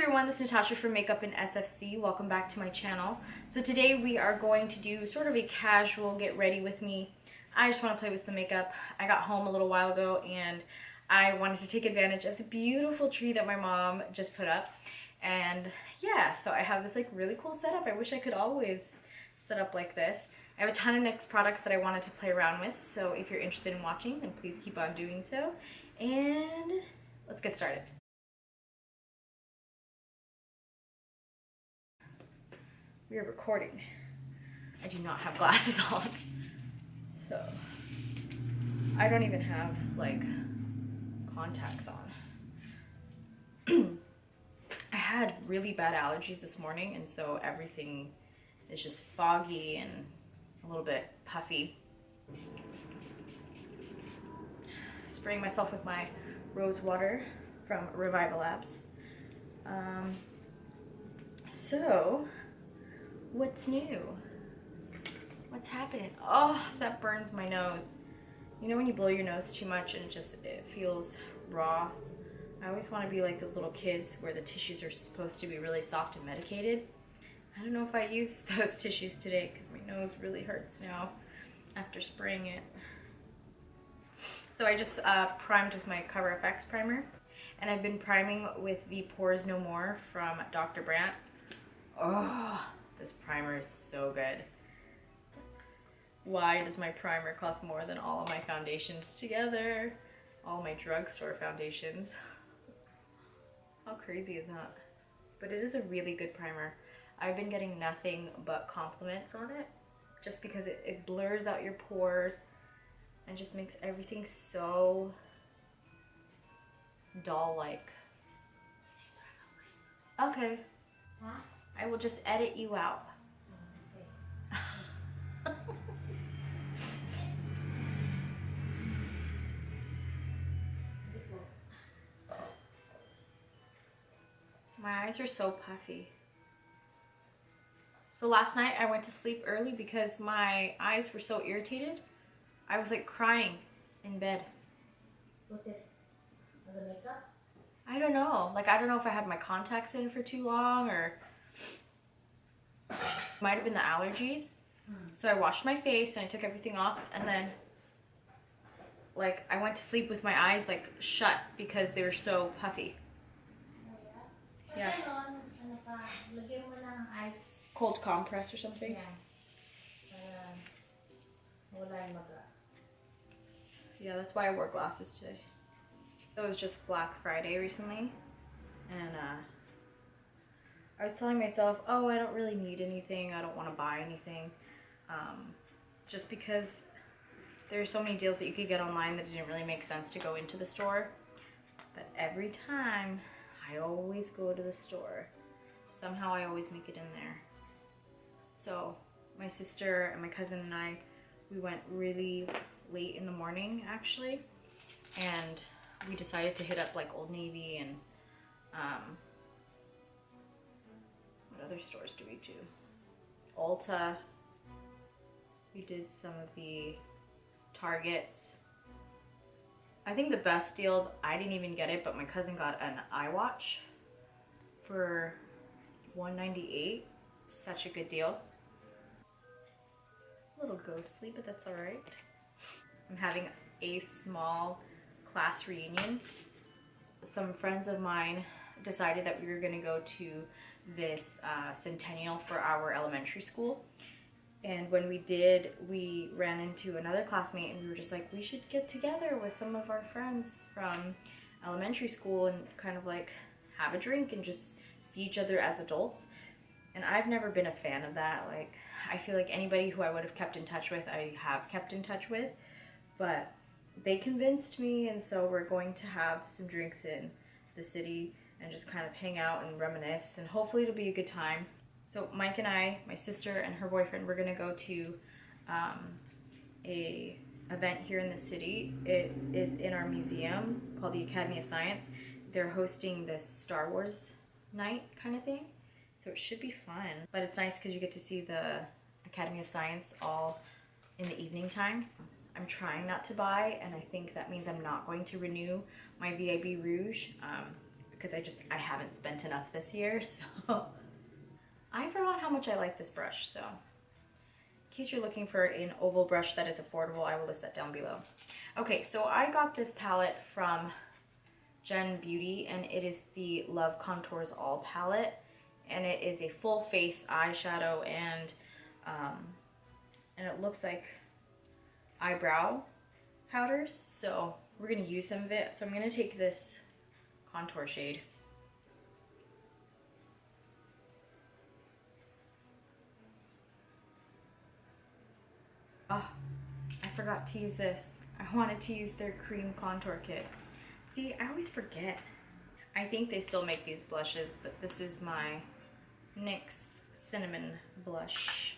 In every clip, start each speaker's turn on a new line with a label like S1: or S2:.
S1: everyone, this is Natasha from MakeupInSFC. Welcome back to my channel. So today we are going to do sort of a casual get ready with me. I just want to play with some makeup. I got home a little while ago and I wanted to take advantage of the beautiful tree that my mom just put up. And yeah, so I have this like really cool setup. I wish I could always set up like this. I have a ton of NYX products that I wanted to play around with. So if you're interested in watching, then please keep on doing so. And let's get started. We are recording. I do not have glasses on. So I don't even have like contacts on. I had really bad allergies this morning, and so everything is just foggy and a little bit puffy. Spraying myself with my rose water from Revival Labs. So what's new? What's happening? Oh, that burns my nose. You know when you blow your nose too much and it feels raw? I always want to be like those little kids where the tissues are supposed to be really soft and medicated. I don't know if I use those tissues today because my nose really hurts now after spraying it. So I just primed with my Cover FX primer, and I've been priming with the Pores No More from Dr. Brandt. Oh, this primer is so good. Why does my primer cost more than all of my foundations together? All my drugstore foundations. How crazy is that? But it is a really good primer. I've been getting nothing but compliments on it, just because it blurs out your pores and just makes everything so doll-like. Okay. Huh? I will just edit you out. Okay. My eyes are so puffy. So last night I went to sleep early because my eyes were so irritated. I was like crying in bed.
S2: Was it the makeup?
S1: I don't know. Like, I don't know if I had my contacts in for too long or might have been the allergies. So I washed my face and I took everything off, and then like I went to sleep with my eyes like shut because they were so puffy. Yeah. Cold compress or something? Yeah, that's why I wore glasses today. It was just Black Friday recently, and I was telling myself, oh, I don't really need anything, I don't want to buy anything, just because there's so many deals that you could get online that it didn't really make sense to go into the store. But every time, I always go to the store. Somehow I always make it in there. So my sister and my cousin and I, we went really late in the morning actually, and we decided to hit up like Old Navy and what other stores do we do? Ulta. We did some of the Targets. I think the best deal, I didn't even get it, but my cousin got an iWatch for $198. Such a good deal. A little ghostly, but that's alright. I'm having a small class reunion. Some friends of mine decided that we were going to go to this centennial for our elementary school. And when we did, we ran into another classmate and we were just like, we should get together with some of our friends from elementary school and kind of like have a drink and just see each other as adults. And I've never been a fan of that. Like, I feel like anybody who I would have kept in touch with, I have kept in touch with. But they convinced me, and so we're going to have some drinks in the city and just kind of hang out and reminisce, and hopefully it'll be a good time. So Mike and I, my sister and her boyfriend, we're gonna go to a event here in the city. It is in our museum called the Academy of Science. They're hosting this Star Wars night kind of thing, so it should be fun. But it's nice because you get to see the Academy of Science all in the evening time. I'm trying not to buy, and I think that means I'm not going to renew my VIB Rouge. because I haven't spent enough this year, so I forgot how much I like this brush. So in case you're looking for an oval brush that is affordable, I will list that down below. Okay, so I got this palette from Gen Beauty, and it is the Love Contours All palette, and it is a full face eyeshadow, and it looks like eyebrow powders. So we're gonna use some of it. So I'm gonna take this contour shade. Oh, I forgot to use this. I wanted to use their cream contour kit. See, I always forget. I think they still make these blushes, but this is my NYX Cinnamon Blush.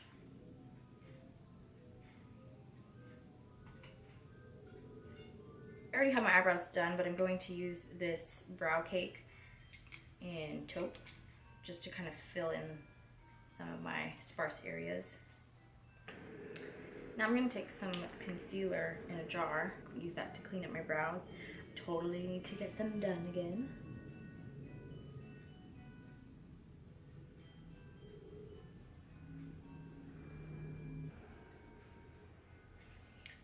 S1: I already have my eyebrows done, but I'm going to use this brow cake in taupe just to kind of fill in some of my sparse areas. Now I'm going to take some concealer in a jar, use that to clean up my brows. Totally need to get them done again.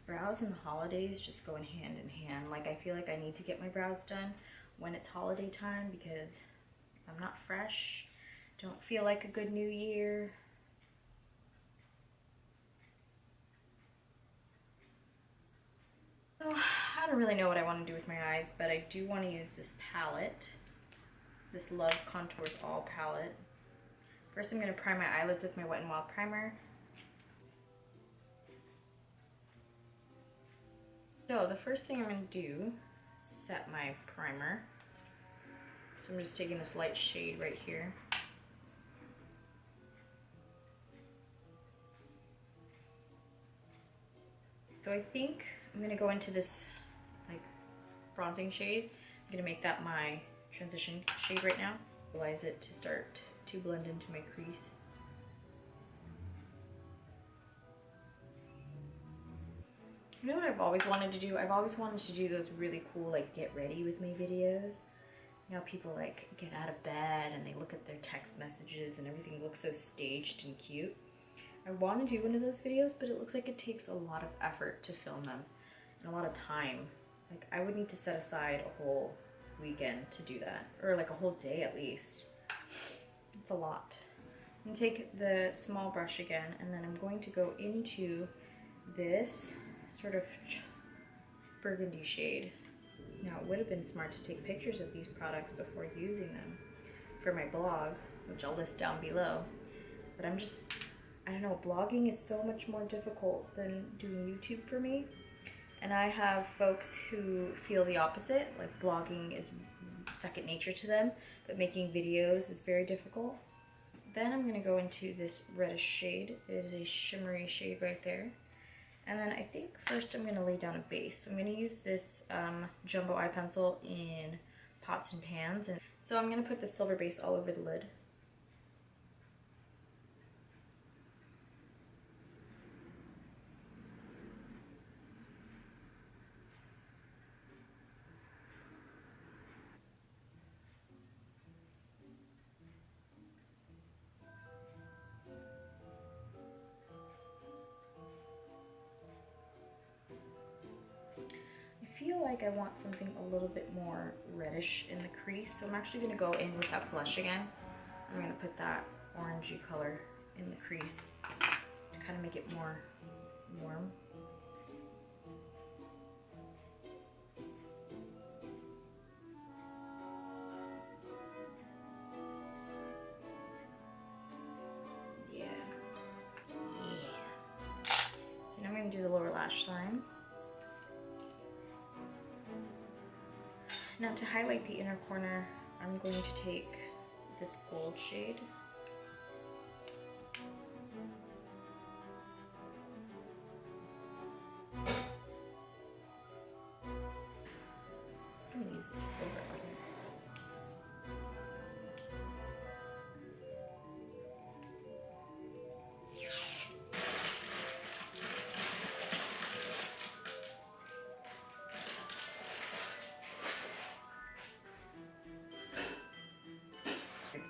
S1: Brows in the holidays just going hand in hand. Like, I feel like I need to get my brows done when it's holiday time, because if I'm not fresh, don't feel like a good new year. So I don't really know what I want to do with my eyes, but I do want to use this palette, this Love Contours All palette. First I'm going to prime my eyelids with my Wet n Wild primer. So the first thing I'm going to do is set my primer. So I'm just taking this light shade right here. So I think I'm going to go into this like bronzing shade. I'm going to make that my transition shade right now. Utilize it to start to blend into my crease. You know what I've always wanted to do? I've always wanted to do those really cool like get ready with me videos. You know, people like get out of bed and they look at their text messages and everything looks so staged and cute. I want to do one of those videos, but it looks like it takes a lot of effort to film them and a lot of time. Like, I would need to set aside a whole weekend to do that, or like a whole day at least. It's a lot. I'm gonna take the small brush again, and then I'm going to go into this sort of burgundy shade. Now, it would have been smart to take pictures of these products before using them for my blog, which I'll list down below. But I don't know, blogging is so much more difficult than doing YouTube for me. And I have folks who feel the opposite, like blogging is second nature to them, but making videos is very difficult. Then I'm gonna go into this reddish shade. It is a shimmery shade right there. And then I think first I'm gonna lay down a base. So I'm gonna use this jumbo eye pencil in Pots and Pans. And so I'm gonna put the silver base all over the lid. I feel like I want something a little bit more reddish in the crease, so I'm actually going to go in with that blush again. I'm going to put that orangey color in the crease to kind of make it more warm. Yeah. And I'm going to do the lower lash line. Now, to highlight the inner corner, I'm going to take this gold shade. I'm going to use a silver one.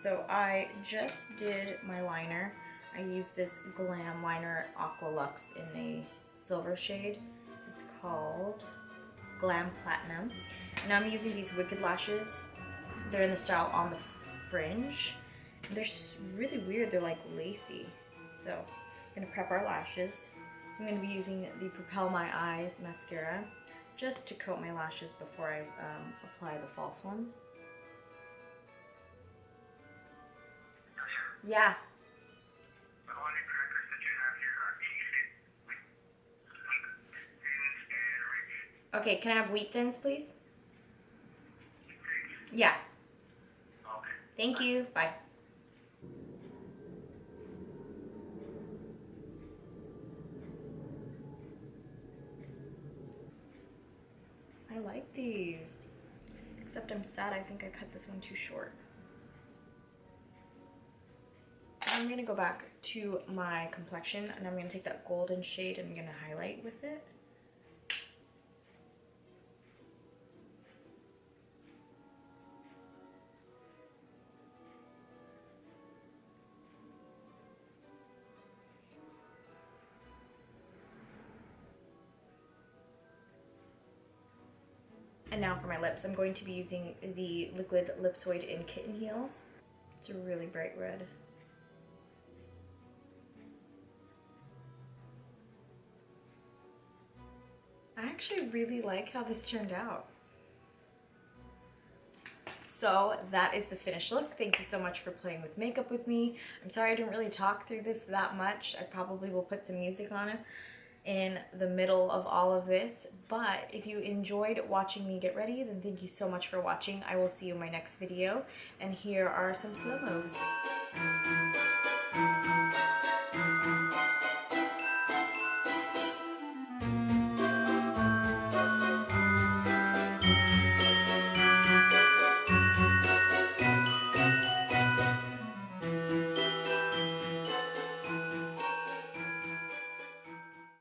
S1: So I just did my liner. I used this Glam liner Aqua Luxe in a silver shade. It's called Glam Platinum. And I'm using these Wicked lashes. They're in the style On the Fringe. They're really weird, they're like lacy. So I'm gonna prep our lashes. So I'm gonna be using the Propel My Eyes mascara just to coat my lashes before I apply the false ones. Yeah.
S3: The only crackers that you have here are cheese and rich.
S1: Okay, can I have wheat thins, please?
S3: Thins?
S1: Yeah.
S3: Okay.
S1: Thank you. Bye. I like these. Except I'm sad I think I cut this one too short. I'm gonna go back to my complexion and I'm gonna take that golden shade and I'm gonna highlight with it. And now for my lips, I'm going to be using the Liquid Lipsoid in Kitten Heels. It's a really bright red. I actually really like how this turned out. So that is the finished look. Thank you so much for playing with makeup with me. I'm sorry I didn't really talk through this that much. I probably will put some music on it in the middle of all of this, but if you enjoyed watching me get ready, then thank you so much for watching. I will see you in my next video, and here are some slow-mos.